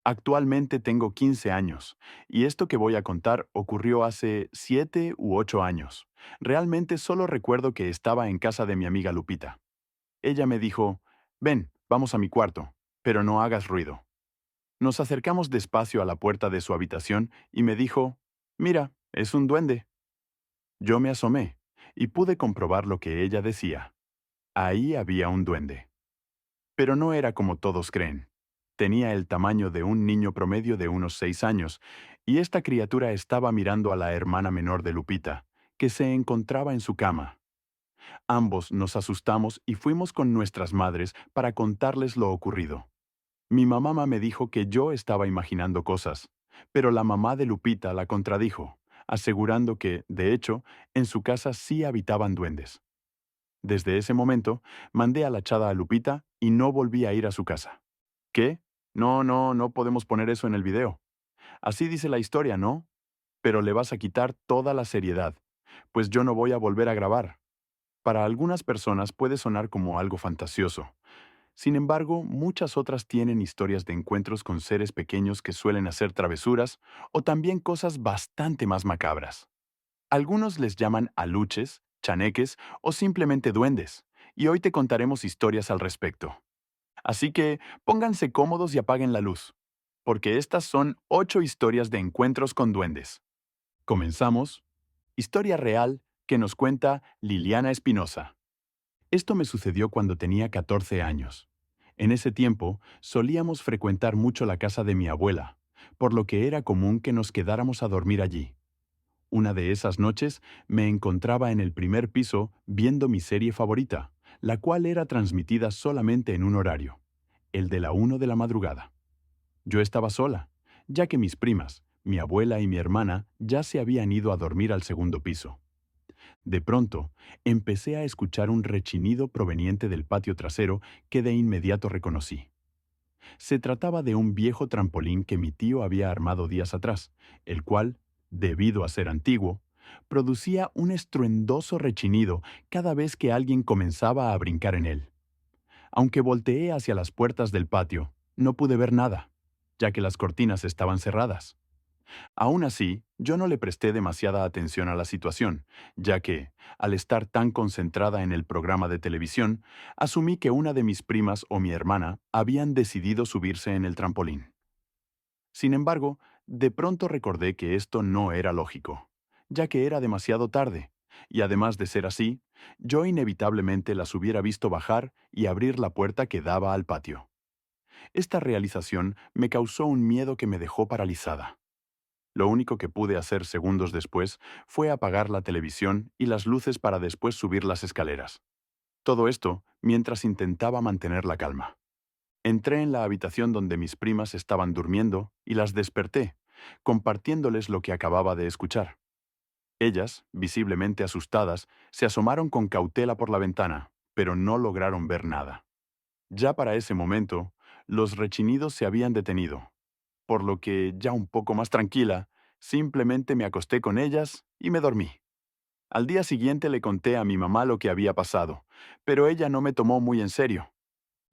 Actualmente tengo 15 años, y esto que voy a contar ocurrió hace 7 u 8 años. Realmente solo recuerdo que estaba en casa de mi amiga Lupita. Ella me dijo, ven, vamos a mi cuarto, pero no hagas ruido. Nos acercamos despacio a la puerta de su habitación y me dijo, mira, es un duende. Yo me asomé, y pude comprobar lo que ella decía. Ahí había un duende. Pero no era como todos creen. Tenía el tamaño de un niño promedio de unos 6 años, y esta criatura estaba mirando a la hermana menor de Lupita, que se encontraba en su cama. Ambos nos asustamos y fuimos con nuestras madres para contarles lo ocurrido. Mi mamá me dijo que yo estaba imaginando cosas, pero la mamá de Lupita la contradijo, asegurando que, de hecho, en su casa sí habitaban duendes. Desde ese momento, mandé a la chada a Lupita y no volví a ir a su casa. ¿Qué? No, no, no podemos poner eso en el video. Así dice la historia, ¿no? Pero le vas a quitar toda la seriedad, pues yo no voy a volver a grabar. Para algunas personas puede sonar como algo fantasioso. Sin embargo, muchas otras tienen historias de encuentros con seres pequeños que suelen hacer travesuras o también cosas bastante más macabras. Algunos les llaman aluches, chaneques o simplemente duendes, y hoy te contaremos historias al respecto. Así que pónganse cómodos y apaguen la luz, porque estas son 8 historias de encuentros con duendes. Comenzamos. Historia real que nos cuenta Liliana Espinosa. Esto me sucedió cuando tenía 14 años. En ese tiempo solíamos frecuentar mucho la casa de mi abuela, por lo que era común que nos quedáramos a dormir allí. Una de esas noches me encontraba en el primer piso viendo mi serie favorita, la cual era transmitida solamente en un horario, el de la 1 de la madrugada. Yo estaba sola, ya que mis primas, mi abuela y mi hermana ya se habían ido a dormir al segundo piso. De pronto, empecé a escuchar un rechinido proveniente del patio trasero que de inmediato reconocí. Se trataba de un viejo trampolín que mi tío había armado días atrás, el cual, debido a ser antiguo, producía un estruendoso rechinido cada vez que alguien comenzaba a brincar en él. Aunque volteé hacia las puertas del patio, no pude ver nada, ya que las cortinas estaban cerradas. Aún así, yo no le presté demasiada atención a la situación, ya que, al estar tan concentrada en el programa de televisión, asumí que una de mis primas o mi hermana habían decidido subirse en el trampolín. Sin embargo, de pronto recordé que esto no era lógico, ya que era demasiado tarde, y además de ser así, yo inevitablemente las hubiera visto bajar y abrir la puerta que daba al patio. Esta realización me causó un miedo que me dejó paralizada. Lo único que pude hacer segundos después fue apagar la televisión y las luces para después subir las escaleras. Todo esto mientras intentaba mantener la calma. Entré en la habitación donde mis primas estaban durmiendo y las desperté, compartiéndoles lo que acababa de escuchar. Ellas, visiblemente asustadas, se asomaron con cautela por la ventana, pero no lograron ver nada. Ya para ese momento, los rechinidos se habían detenido, por lo que, ya un poco más tranquila, simplemente me acosté con ellas y me dormí. Al día siguiente le conté a mi mamá lo que había pasado, pero ella no me tomó muy en serio.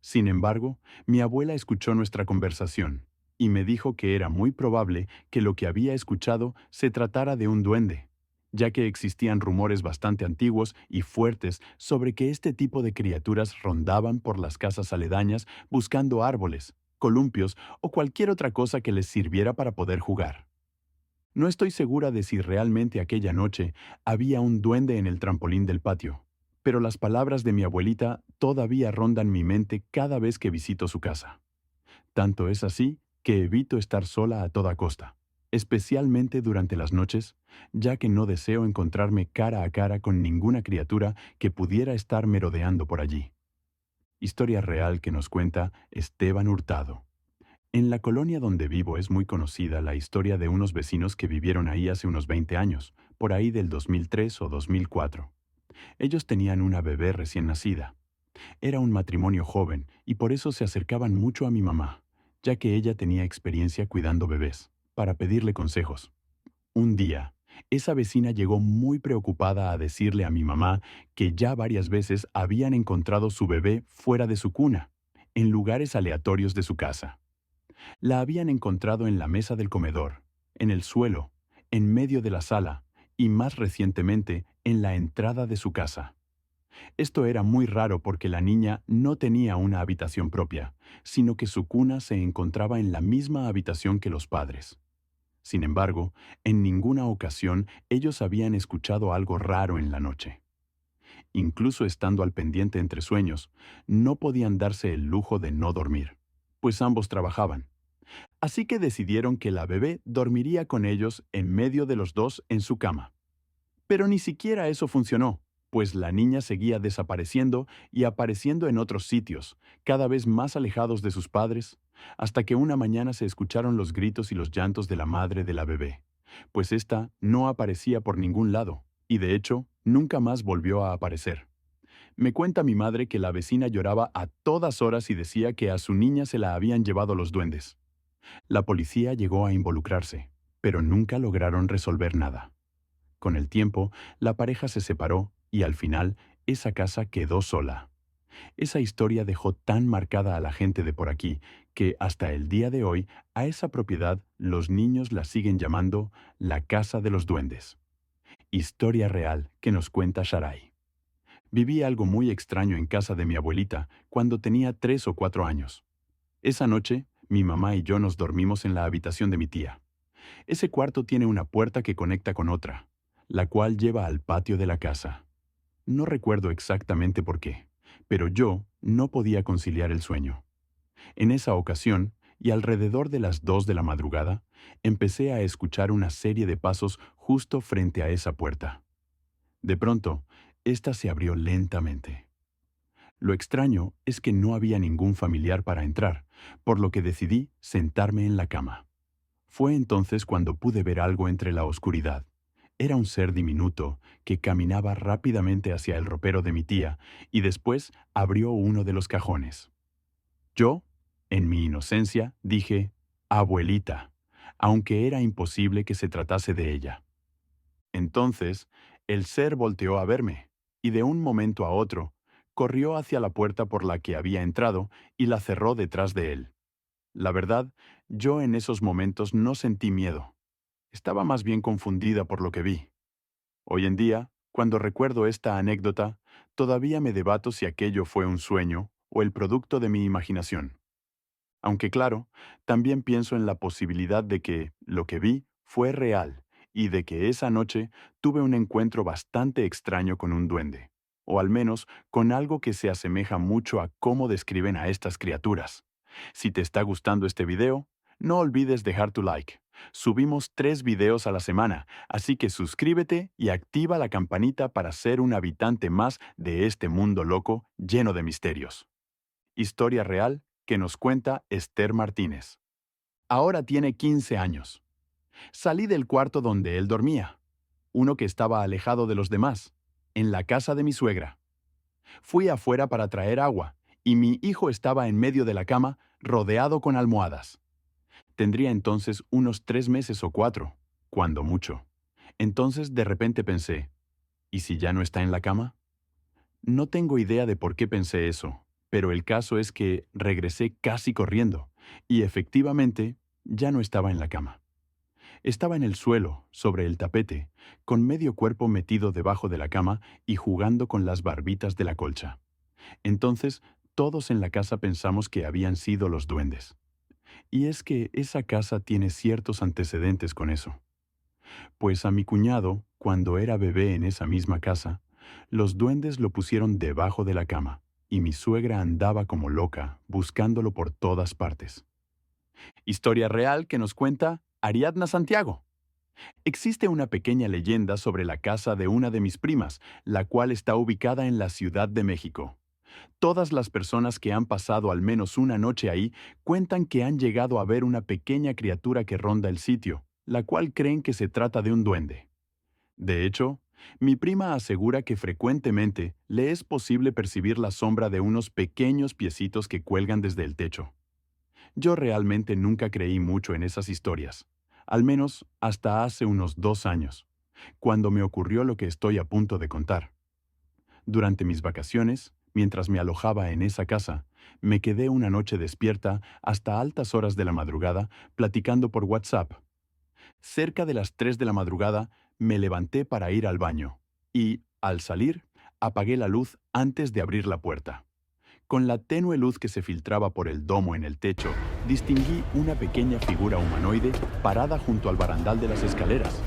Sin embargo, mi abuela escuchó nuestra conversación y me dijo que era muy probable que lo que había escuchado se tratara de un duende, ya que existían rumores bastante antiguos y fuertes sobre que este tipo de criaturas rondaban por las casas aledañas buscando árboles, columpios o cualquier otra cosa que les sirviera para poder jugar. No estoy segura de si realmente aquella noche había un duende en el trampolín del patio, pero las palabras de mi abuelita todavía rondan mi mente cada vez que visito su casa. Tanto es así que evito estar sola a toda costa, especialmente durante las noches, ya que no deseo encontrarme cara a cara con ninguna criatura que pudiera estar merodeando por allí. Historia real que nos cuenta Esteban Hurtado. En la colonia donde vivo es muy conocida la historia de unos vecinos que vivieron ahí hace unos 20 años, por ahí del 2003 o 2004. Ellos tenían una bebé recién nacida. Era un matrimonio joven y por eso se acercaban mucho a mi mamá, ya que ella tenía experiencia cuidando bebés, para pedirle consejos. Un día, esa vecina llegó muy preocupada a decirle a mi mamá que ya varias veces habían encontrado su bebé fuera de su cuna, en lugares aleatorios de su casa. La habían encontrado en la mesa del comedor, en el suelo, en medio de la sala y más recientemente en la entrada de su casa. Esto era muy raro porque la niña no tenía una habitación propia, sino que su cuna se encontraba en la misma habitación que los padres. Sin embargo, en ninguna ocasión ellos habían escuchado algo raro en la noche. Incluso estando al pendiente entre sueños, no podían darse el lujo de no dormir, pues ambos trabajaban. Así que decidieron que la bebé dormiría con ellos en medio de los dos en su cama. Pero ni siquiera eso funcionó, pues la niña seguía desapareciendo y apareciendo en otros sitios, cada vez más alejados de sus padres, hasta que una mañana se escucharon los gritos y los llantos de la madre de la bebé, pues ésta no aparecía por ningún lado, y de hecho, nunca más volvió a aparecer. Me cuenta mi madre que la vecina lloraba a todas horas y decía que a su niña se la habían llevado los duendes. La policía llegó a involucrarse, pero nunca lograron resolver nada. Con el tiempo, la pareja se separó y al final, esa casa quedó sola. Esa historia dejó tan marcada a la gente de por aquí que hasta el día de hoy a esa propiedad los niños la siguen llamando la Casa de los Duendes. Historia real que nos cuenta Sharai. Viví algo muy extraño en casa de mi abuelita cuando tenía 3 o 4 años. Esa noche, mi mamá y yo nos dormimos en la habitación de mi tía. Ese cuarto tiene una puerta que conecta con otra, la cual lleva al patio de la casa. No recuerdo exactamente por qué, pero yo no podía conciliar el sueño. En esa ocasión, y alrededor de las 2 de la madrugada, empecé a escuchar una serie de pasos justo frente a esa puerta. De pronto, ésta se abrió lentamente. Lo extraño es que no había ningún familiar para entrar, por lo que decidí sentarme en la cama. Fue entonces cuando pude ver algo entre la oscuridad. Era un ser diminuto que caminaba rápidamente hacia el ropero de mi tía y después abrió uno de los cajones. Yo, en mi inocencia, dije, abuelita, aunque era imposible que se tratase de ella. Entonces, el ser volteó a verme y de un momento a otro, corrió hacia la puerta por la que había entrado y la cerró detrás de él. La verdad, yo en esos momentos no sentí miedo. Estaba más bien confundida por lo que vi. Hoy en día, cuando recuerdo esta anécdota, todavía me debato si aquello fue un sueño o el producto de mi imaginación. Aunque claro, también pienso en la posibilidad de que lo que vi fue real y de que esa noche tuve un encuentro bastante extraño con un duende, o al menos con algo que se asemeja mucho a cómo describen a estas criaturas. Si te está gustando este video, no olvides dejar tu like. Subimos 3 videos a la semana, así que suscríbete y activa la campanita para ser un habitante más de este mundo loco lleno de misterios. Historia real que nos cuenta Esther Martínez. Ahora tiene 15 años. Salí del cuarto donde él dormía, uno que estaba alejado de los demás, en la casa de mi suegra. Fui afuera para traer agua, y mi hijo estaba en medio de la cama, rodeado con almohadas. Tendría entonces unos 3 meses o 4, cuando mucho. Entonces de repente pensé, ¿y si ya no está en la cama? No tengo idea de por qué pensé eso, pero el caso es que regresé casi corriendo, y efectivamente ya no estaba en la cama. Estaba en el suelo, sobre el tapete, con medio cuerpo metido debajo de la cama y jugando con las barbitas de la colcha. Entonces, todos en la casa pensamos que habían sido los duendes. Y es que esa casa tiene ciertos antecedentes con eso. Pues a mi cuñado, cuando era bebé en esa misma casa, los duendes lo pusieron debajo de la cama, y mi suegra andaba como loca, buscándolo por todas partes. Historia real que nos cuenta Ariadna Santiago. Existe una pequeña leyenda sobre la casa de una de mis primas, la cual está ubicada en la Ciudad de México. Todas las personas que han pasado al menos una noche ahí cuentan que han llegado a ver una pequeña criatura que ronda el sitio, la cual creen que se trata de un duende. De hecho, mi prima asegura que frecuentemente le es posible percibir la sombra de unos pequeños piecitos que cuelgan desde el techo. Yo realmente nunca creí mucho en esas historias, al menos hasta hace unos 2 años, cuando me ocurrió lo que estoy a punto de contar. Durante mis vacaciones, Mientras me alojaba en esa casa, me quedé una noche despierta hasta altas horas de la madrugada platicando por WhatsApp. Cerca de las 3 de la madrugada me levanté para ir al baño y, al salir, apagué la luz antes de abrir la puerta. Con la tenue luz que se filtraba por el domo en el techo, distinguí una pequeña figura humanoide parada junto al barandal de las escaleras,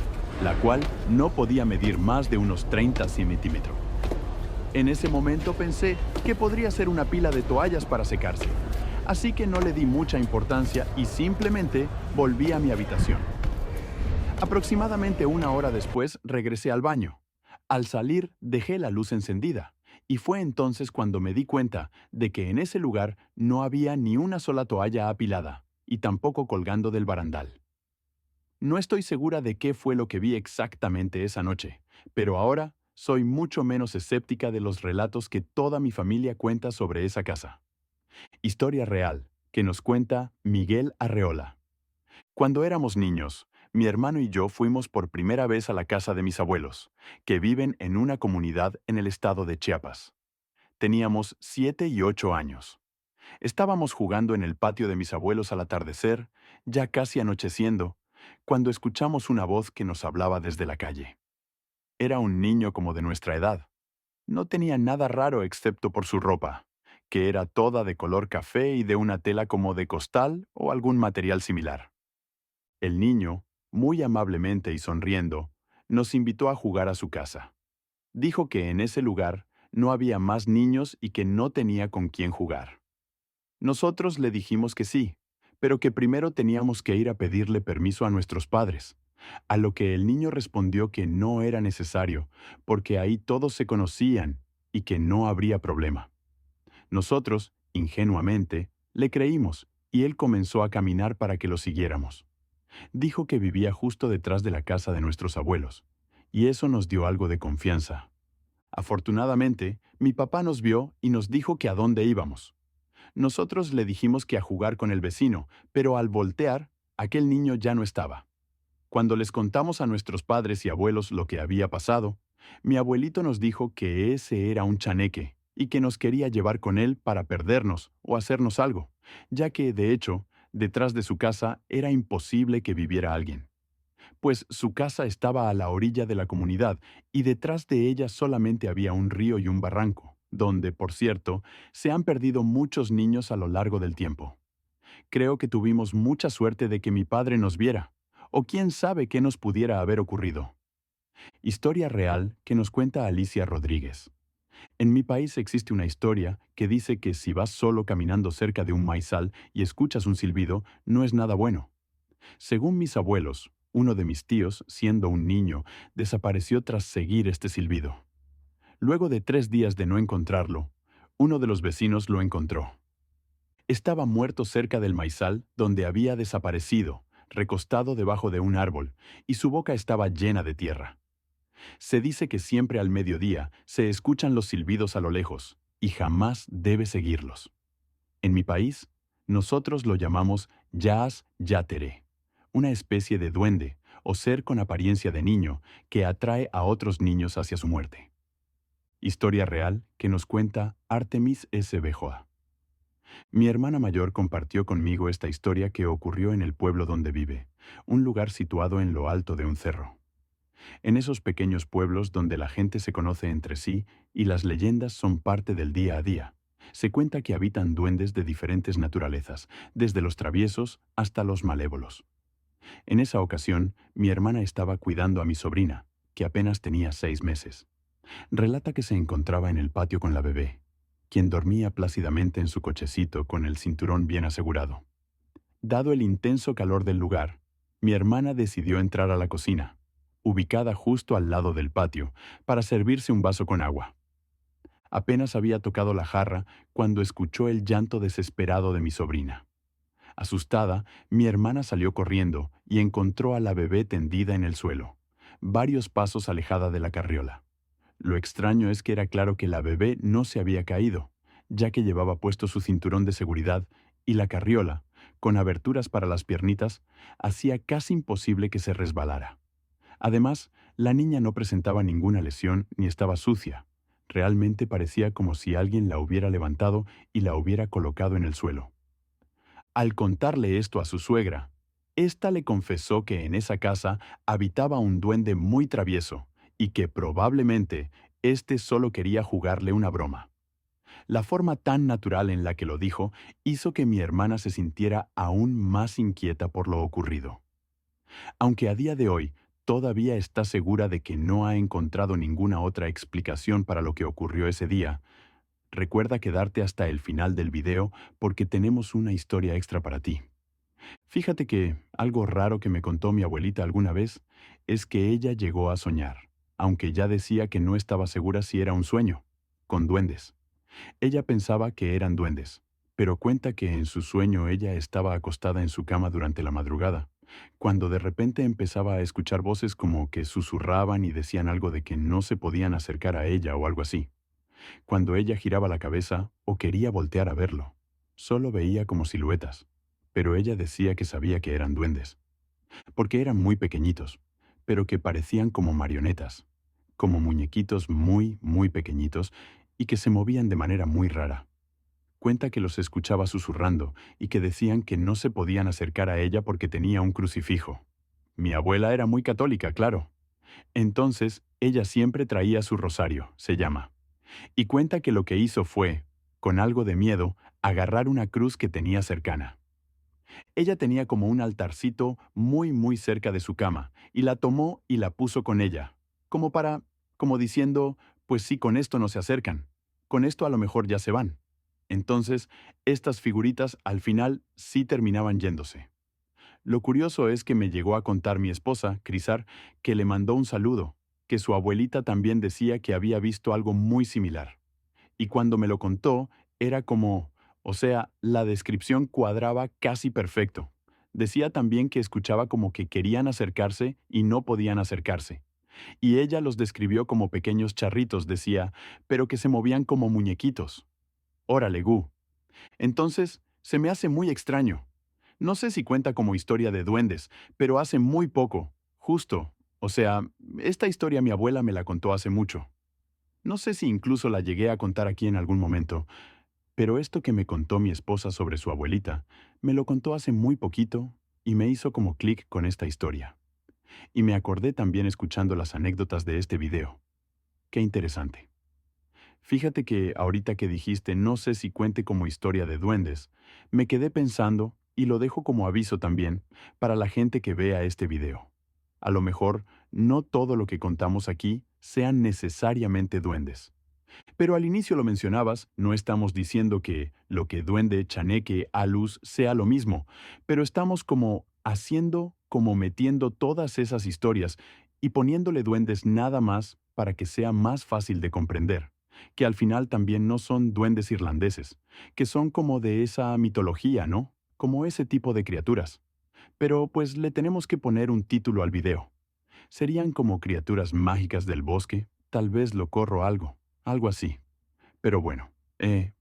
la cual no podía medir más de unos 30 centímetros. En ese momento pensé que podría ser una pila de toallas para secarse, así que no le di mucha importancia y simplemente volví a mi habitación. Aproximadamente una hora después regresé al baño. Al salir dejé la luz encendida, y fue entonces cuando me di cuenta de que en ese lugar no había ni una sola toalla apilada, y tampoco colgando del barandal. No estoy segura de qué fue lo que vi exactamente esa noche, pero ahora soy mucho menos escéptica de los relatos que toda mi familia cuenta sobre esa casa. Historia real, que nos cuenta Miguel Arreola. Cuando éramos niños, mi hermano y yo fuimos por primera vez a la casa de mis abuelos, que viven en una comunidad en el estado de Chiapas. Teníamos 7 y 8 años. Estábamos jugando en el patio de mis abuelos al atardecer, ya casi anocheciendo, cuando escuchamos una voz que nos hablaba desde la calle. Era un niño como de nuestra edad. No tenía nada raro excepto por su ropa, que era toda de color café y de una tela como de costal o algún material similar. El niño, muy amablemente y sonriendo, nos invitó a jugar a su casa. Dijo que en ese lugar no había más niños y que no tenía con quién jugar. Nosotros le dijimos que sí, pero que primero teníamos que ir a pedirle permiso a nuestros padres, a lo que el niño respondió que no era necesario, porque ahí todos se conocían y que no habría problema. Nosotros, ingenuamente, le creímos y él comenzó a caminar para que lo siguiéramos. Dijo que vivía justo detrás de la casa de nuestros abuelos, y eso nos dio algo de confianza. Afortunadamente, mi papá nos vio y nos dijo que a dónde íbamos. Nosotros le dijimos que a jugar con el vecino, pero al voltear, aquel niño ya no estaba. Cuando les contamos a nuestros padres y abuelos lo que había pasado, mi abuelito nos dijo que ese era un chaneque y que nos quería llevar con él para perdernos o hacernos algo, ya que, de hecho, detrás de su casa era imposible que viviera alguien, pues su casa estaba a la orilla de la comunidad y detrás de ella solamente había un río y un barranco, donde, por cierto, se han perdido muchos niños a lo largo del tiempo. Creo que tuvimos mucha suerte de que mi padre nos viera, o quién sabe qué nos pudiera haber ocurrido. Historia real que nos cuenta Alicia Rodríguez. En mi país existe una historia que dice que si vas solo caminando cerca de un maizal y escuchas un silbido, no es nada bueno. Según mis abuelos, uno de mis tíos, siendo un niño, desapareció tras seguir este silbido. Luego de 3 días de no encontrarlo, uno de los vecinos lo encontró. Estaba muerto cerca del maizal donde había desaparecido, recostado debajo de un árbol, y su boca estaba llena de tierra. Se dice que siempre al mediodía se escuchan los silbidos a lo lejos, y jamás debe seguirlos. En mi país, nosotros lo llamamos Yaas Yatere, una especie de duende o ser con apariencia de niño que atrae a otros niños hacia su muerte. Historia real que nos cuenta Artemis S. Bejoa. Mi hermana mayor compartió conmigo esta historia que ocurrió en el pueblo donde vive, un lugar situado en lo alto de un cerro. En esos pequeños pueblos donde la gente se conoce entre sí y las leyendas son parte del día a día, se cuenta que habitan duendes de diferentes naturalezas, desde los traviesos hasta los malévolos. En esa ocasión, mi hermana estaba cuidando a mi sobrina, que apenas tenía 6 meses. Relata que se encontraba en el patio con la bebé, quien dormía plácidamente en su cochecito con el cinturón bien asegurado. Dado el intenso calor del lugar, mi hermana decidió entrar a la cocina, ubicada justo al lado del patio, para servirse un vaso con agua. Apenas había tocado la jarra cuando escuchó el llanto desesperado de mi sobrina. Asustada, mi hermana salió corriendo y encontró a la bebé tendida en el suelo, varios pasos alejada de la carriola. Lo extraño es que era claro que la bebé no se había caído, ya que llevaba puesto su cinturón de seguridad y la carriola, con aberturas para las piernitas, hacía casi imposible que se resbalara. Además, la niña no presentaba ninguna lesión ni estaba sucia, Realmente parecía como si alguien la hubiera levantado y la hubiera colocado en el suelo. Al contarle esto a su suegra, ésta le confesó que en esa casa habitaba un duende muy travieso y que probablemente éste solo quería jugarle una broma. La forma tan natural en la que lo dijo hizo que mi hermana se sintiera aún más inquieta por lo ocurrido. Aunque a día de hoy todavía está segura de que no ha encontrado ninguna otra explicación para lo que ocurrió ese día, recuerda quedarte hasta el final del video porque tenemos una historia extra para ti. Fíjate que algo raro que me contó mi abuelita alguna vez es que ella llegó a soñar, aunque ya decía que no estaba segura si era un sueño, con duendes. Ella pensaba que eran duendes, pero cuenta que en su sueño ella estaba acostada en su cama durante la madrugada, cuando de repente empezaba a escuchar voces como que susurraban y decían algo de que no se podían acercar a ella o algo así. Cuando ella giraba la cabeza o quería voltear a verlo, solo veía como siluetas, pero ella decía que sabía que eran duendes, porque eran muy pequeñitos, pero que parecían como marionetas, como muñequitos muy pequeñitos y que se movían de manera muy rara. Cuenta que los escuchaba susurrando y que decían que no se podían acercar a ella porque tenía un crucifijo. Mi abuela era muy católica, claro. Entonces, ella siempre traía su rosario, se llama. Y cuenta que lo que hizo fue, con algo de miedo, agarrar una cruz que tenía cercana. Ella tenía como un altarcito muy cerca de su cama, y la tomó y la puso con ella, como diciendo, pues sí, con esto no se acercan, con esto a lo mejor ya se van. Entonces, estas figuritas al final sí terminaban yéndose. Lo curioso es que me llegó a contar mi esposa, Crisar, que le mandó un saludo, que su abuelita también decía que había visto algo muy similar. Y cuando me lo contó, era como, o sea, la descripción cuadraba casi perfecto. Decía también que escuchaba como que querían acercarse y no podían acercarse. Y ella los describió como pequeños charritos, decía, pero que se movían como muñequitos. Órale, Gu. Entonces, se me hace muy extraño. No sé si cuenta como historia de duendes, pero hace muy poco, justo. O sea, esta historia mi abuela me la contó hace mucho. No sé si incluso la llegué a contar aquí en algún momento, pero esto que me contó mi esposa sobre su abuelita, me lo contó hace muy poquito y me hizo como clic con esta historia. Y me acordé también escuchando las anécdotas de este video. Qué interesante. Fíjate que ahorita que dijiste no sé si cuente como historia de duendes, me quedé pensando y lo dejo como aviso también para la gente que vea este video. A lo mejor no todo lo que contamos aquí sean necesariamente duendes. Pero al inicio lo mencionabas, no estamos diciendo que lo que duende, chaneque, alus sea lo mismo, pero estamos como haciendo, como metiendo todas esas historias y poniéndole duendes nada más para que sea más fácil de comprender, que al final también no son duendes irlandeses, que son como de esa mitología, ¿no? Como ese tipo de criaturas. Pero pues le tenemos que poner un título al video. Serían como criaturas mágicas del bosque, tal vez lo corro algo así. Pero bueno,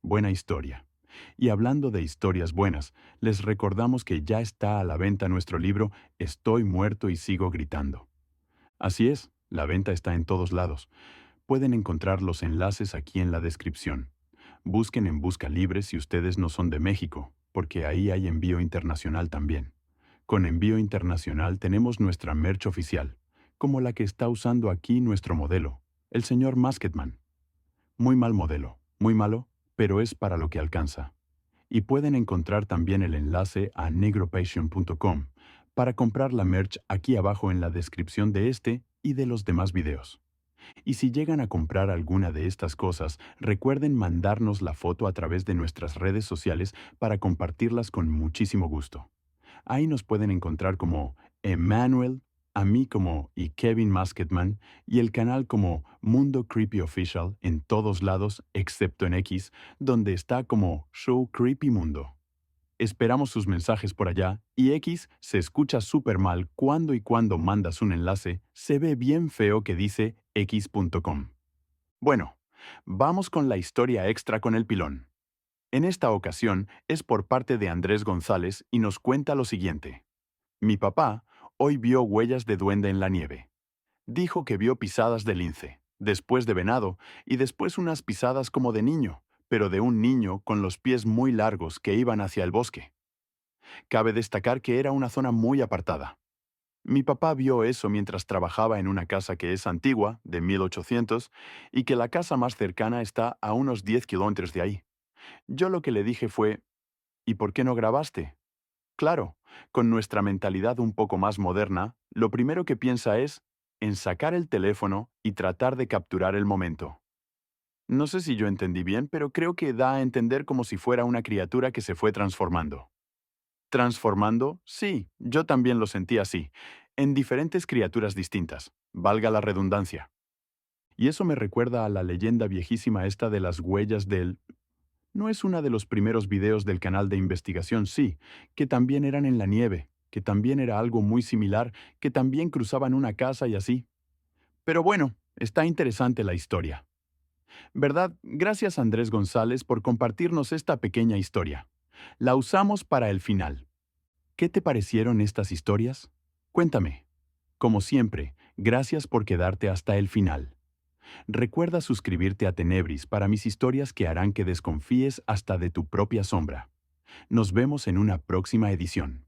buena historia. Y hablando de historias buenas, les recordamos que ya está a la venta nuestro libro Estoy muerto y sigo gritando. Así es, la venta está en todos lados. Pueden encontrar los enlaces aquí en la descripción. Busquen en Busca Libre si ustedes no son de México, porque ahí hay envío internacional también. Con envío internacional tenemos nuestra merch oficial, como la que está usando aquí nuestro modelo, el señor Masketman. Muy mal modelo, muy malo, pero es para lo que alcanza. Y pueden encontrar también el enlace a negropassion.com para comprar la merch aquí abajo en la descripción de este y de los demás videos. Y si llegan a comprar alguna de estas cosas, recuerden mandarnos la foto a través de nuestras redes sociales para compartirlas con muchísimo gusto. Ahí nos pueden encontrar como Emmanuel, a mí como y Kevin Masketman y el canal como Mundo Creepy Official en todos lados excepto en X, donde está como Show Creepy Mundo. Esperamos sus mensajes por allá y X se escucha súper mal cuando mandas un enlace, se ve bien feo que dice x.com. Bueno, vamos con la historia extra con el pilón. En esta ocasión es por parte de Andrés González y nos cuenta lo siguiente. Mi papá hoy vio huellas de duende en la nieve. Dijo que vio pisadas de lince. después de venado y después unas pisadas como de niño, pero de un niño con los pies muy largos que iban hacia el bosque. Cabe destacar que era una zona muy apartada. Mi papá vio eso mientras trabajaba en una casa que es antigua, de 1800, y que la casa más cercana está a unos 10 kilómetros de ahí. Yo lo que le dije fue, ¿y por qué no grabaste? Claro, con nuestra mentalidad un poco más moderna, lo primero que piensa es en sacar el teléfono y tratar de capturar el momento. No sé si yo entendí bien, pero creo que da a entender como si fuera una criatura que se fue transformando. Transformando, sí, yo también lo sentí así, en diferentes criaturas distintas, valga la redundancia. Y eso me recuerda a la leyenda viejísima esta de las huellas del... No es una de los primeros videos del canal de investigación, sí, que también eran en la nieve, que también era algo muy similar, que también cruzaban una casa y así. Pero bueno, está interesante la historia. ¿Verdad? Gracias Andrés González por compartirnos esta pequeña historia. La usamos para el final. ¿Qué te parecieron estas historias? Cuéntame. Como siempre, gracias por quedarte hasta el final. Recuerda suscribirte a Tenebris para mis historias que harán que desconfíes hasta de tu propia sombra. Nos vemos en una próxima edición.